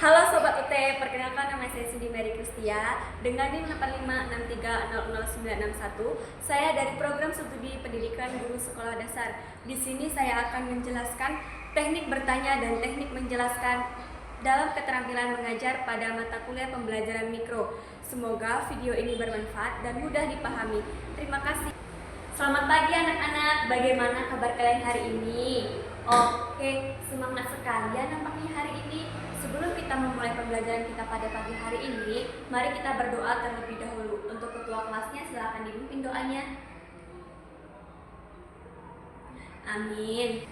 Halo Sobat UT, perkenalkan nama saya Cindy Mary Kristia dengan NIM 8563000961. Saya dari program studi pendidikan guru sekolah dasar. Di sini saya akan menjelaskan teknik bertanya dan teknik menjelaskan dalam keterampilan mengajar pada mata kuliah pembelajaran mikro. Semoga video ini bermanfaat dan mudah dipahami. Terima kasih. Selamat pagi anak-anak, bagaimana kabar kalian hari ini? Oke, semangat sekali ya nampaknya hari ini. Sebelum kita memulai pembelajaran kita pada pagi hari ini, mari kita berdoa terlebih dahulu. Untuk ketua kelasnya silakan dipimpin doanya. Amin.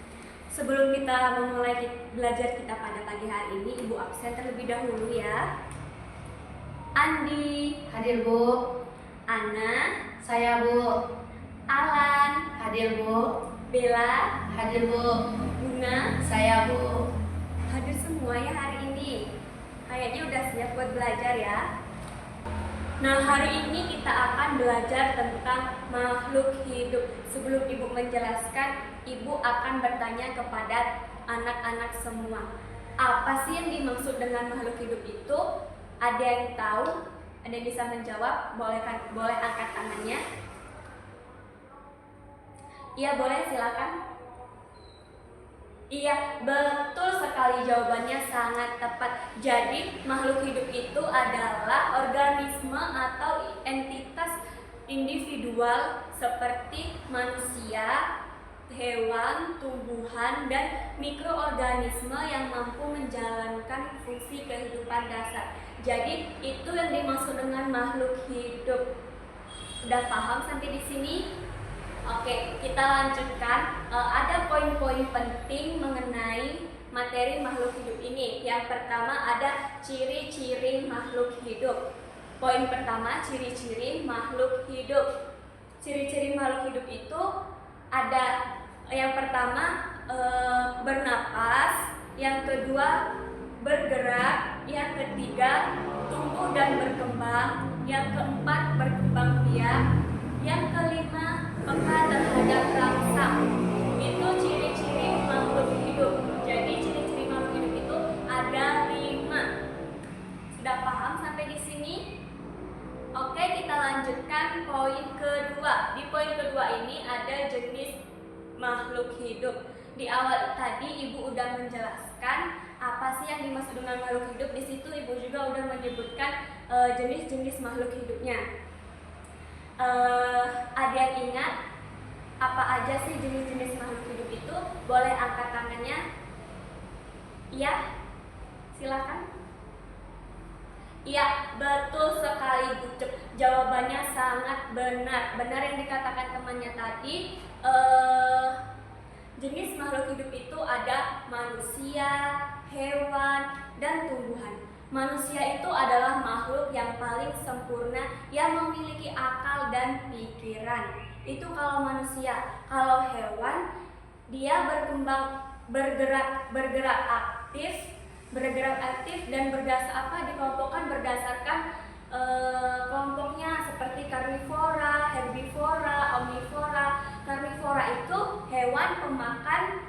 Sebelum kita memulai belajar kita pada pagi hari ini, Ibu absen terlebih dahulu ya. Andi, Hadir Bu. Ana, Saya Bu. Alan, Hadir Bu. Bella, Hadir Bu. Bunga, Saya Bu. hadir semua ya hari ini. Kayaknya udah siap buat belajar ya. Nah, hari ini kita akan belajar tentang makhluk hidup. Sebelum Ibu menjelaskan, Ibu akan bertanya kepada anak-anak semua. Apa sih yang dimaksud dengan makhluk hidup itu? Ada yang tahu? Ada yang bisa menjawab? Boleh angkat tangannya. Iya, boleh, silakan. Iya, betul sekali, jawabannya sangat tepat. Jadi, makhluk hidup itu adalah organisme atau entitas individual seperti manusia, hewan, tumbuhan, dan mikroorganisme yang mampu menjalankan fungsi kehidupan dasar. Jadi, itu yang dimaksud dengan makhluk hidup. Udah paham sampai di sini? Oke, kita lanjutkan. Ada poin-poin penting mengenai materi makhluk hidup ini. Yang pertama ada ciri-ciri makhluk hidup. Poin pertama, ciri-ciri makhluk hidup. Ciri-ciri makhluk hidup itu ada yang pertama bernapas, yang kedua bergerak, yang ketiga tumbuh dan berkembang, yang keempat berkembang biak, yang kelima peka terhadap rasa. Itu ciri-ciri makhluk hidup. Jadi ciri-ciri makhluk hidup itu ada 5. Sudah paham sampai di sini? Oke, kita lanjutkan poin kedua. Di poin kedua ini ada jenis makhluk hidup. Di awal tadi Ibu udah menjelaskan apa sih yang dimaksud dengan makhluk hidup. Di situ Ibu juga udah menyebutkan jenis-jenis makhluk hidupnya. Ada yang ingat apa aja sih jenis-jenis makhluk hidup itu? Boleh angkat tangannya. Iya, silakan. Iya, betul sekali Bu Cep. Jawabannya sangat benar. Benar yang dikatakan temannya tadi. Jenis makhluk hidup itu ada manusia, hewan, dan tumbuhan. Manusia itu adalah makhluk yang paling sempurna yang memiliki akal dan pikiran. Itu kalau manusia. Kalau hewan, dia bergerak aktif dan dikelompokkan berdasarkan kelompoknya seperti karnivora, herbivora, omnivora. Karnivora itu hewan pemakan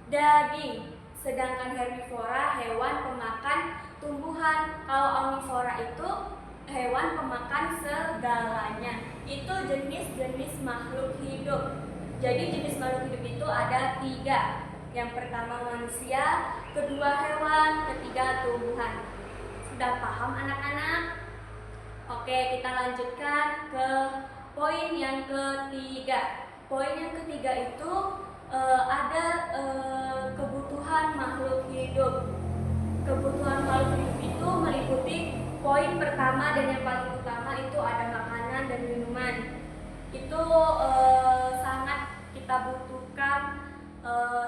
daging, sedangkan herbivora hewan pemakan tumbuhan. Kalau omnivora itu hewan pemakan segalanya. Itu jenis-jenis makhluk hidup. Jadi jenis makhluk hidup itu ada 3. Yang pertama manusia, kedua hewan, ketiga tumbuhan. Sudah paham anak-anak? Oke, kita lanjutkan ke poin yang ketiga. Poin yang ketiga itu ada kebutuhan makhluk hidup. Kebutuhan makhluk hidup itu meliputi poin pertama dan yang paling utama itu ada makanan dan minuman. Itu sangat kita butuhkan,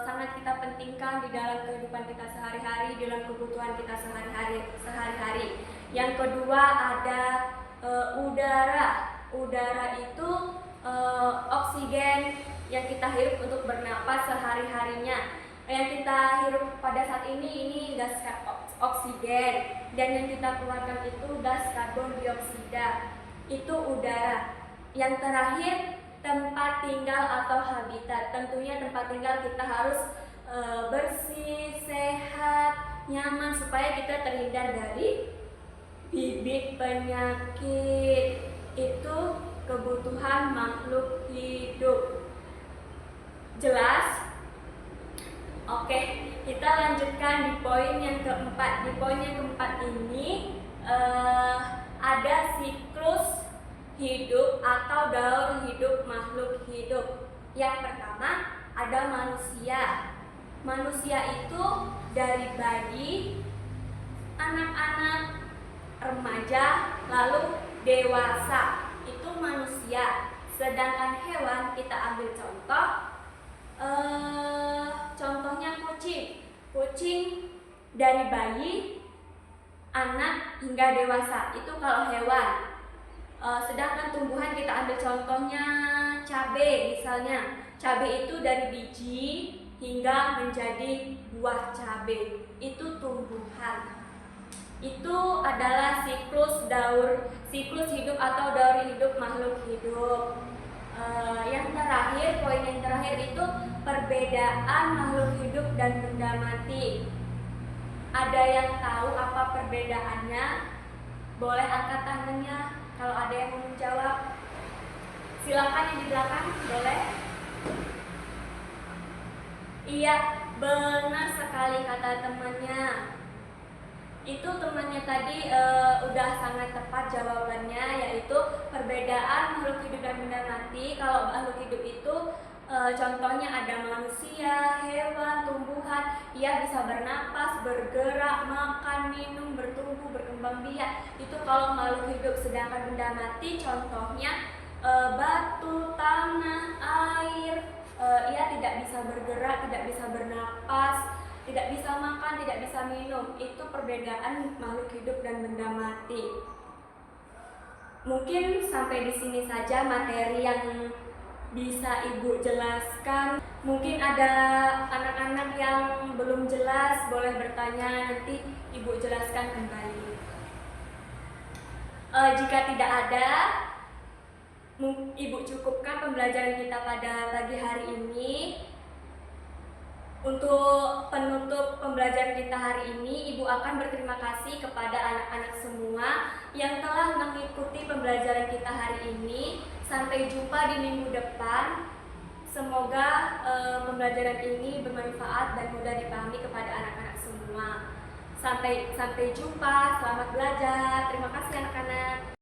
sangat kita pentingkan di dalam kehidupan kita sehari-hari, di dalam kebutuhan kita sehari-hari. Yang kedua ada udara. Udara itu oksigen yang kita hirup untuk bernapas sehari-harinya. Yang kita hirup pada saat ini gas oksigen, dan yang kita keluarkan itu gas karbon dioksida. Itu udara. Yang terakhir tempat tinggal atau habitat. Tentunya tempat tinggal kita harus bersih, sehat, nyaman supaya kita terhindar dari bibit penyakit. Itu kebutuhan makhluk hidup. Jelas? Oke, kita lanjutkan di poin yang keempat. Di poin yang keempat ini ada siklus hidup atau daur hidup makhluk hidup. Yang pertama ada manusia. Manusia itu dari bayi, anak-anak, remaja, lalu dewasa. Itu manusia. Sedangkan hewan kita ambil contoh, contohnya kucing. Kucing dari bayi, anak hingga dewasa. Itu kalau hewan. Sedangkan tumbuhan kita ambil contohnya cabai misalnya. Cabai itu dari biji hingga menjadi buah cabai. Itu tumbuhan. Itu adalah siklus hidup atau daur hidup makhluk hidup. Yang terakhir, poin yang terakhir itu perbedaan makhluk hidup dan benda mati. Ada yang tahu apa perbedaannya? Boleh angkat tangannya kalau ada yang mau menjawab. Silakan yang di belakang, boleh. Iya, benar sekali kata temannya. Itu temannya tadi udah sangat tepat jawabannya, yaitu perbedaan makhluk hidup dan benda mati. Kalau makhluk hidup itu contohnya ada manusia, hewan, tumbuhan. Ia bisa bernapas, bergerak, makan, minum, bertumbuh, berkembang biak. Itu kalau makhluk hidup. Sedangkan benda mati contohnya batu, tanah, air. Ia tidak bisa bergerak, tidak bisa bernapas, tidak bisa makan, tidak bisa minum. Itu perbedaan makhluk hidup dan benda mati. Mungkin sampai di sini saja materi yang bisa Ibu jelaskan. Mungkin ada anak-anak yang belum jelas, boleh bertanya, nanti Ibu jelaskan kembali. Jika tidak ada, Ibu cukupkan pembelajaran kita pada pagi hari ini. Untuk penutup pembelajaran kita hari ini, Ibu akan berterima kasih kepada anak-anak semua yang telah mengikuti pembelajaran kita hari ini. Sampai jumpa di minggu depan. Semoga pembelajaran ini bermanfaat dan mudah dipahami kepada anak-anak semua. Sampai jumpa, selamat belajar. Terima kasih anak-anak.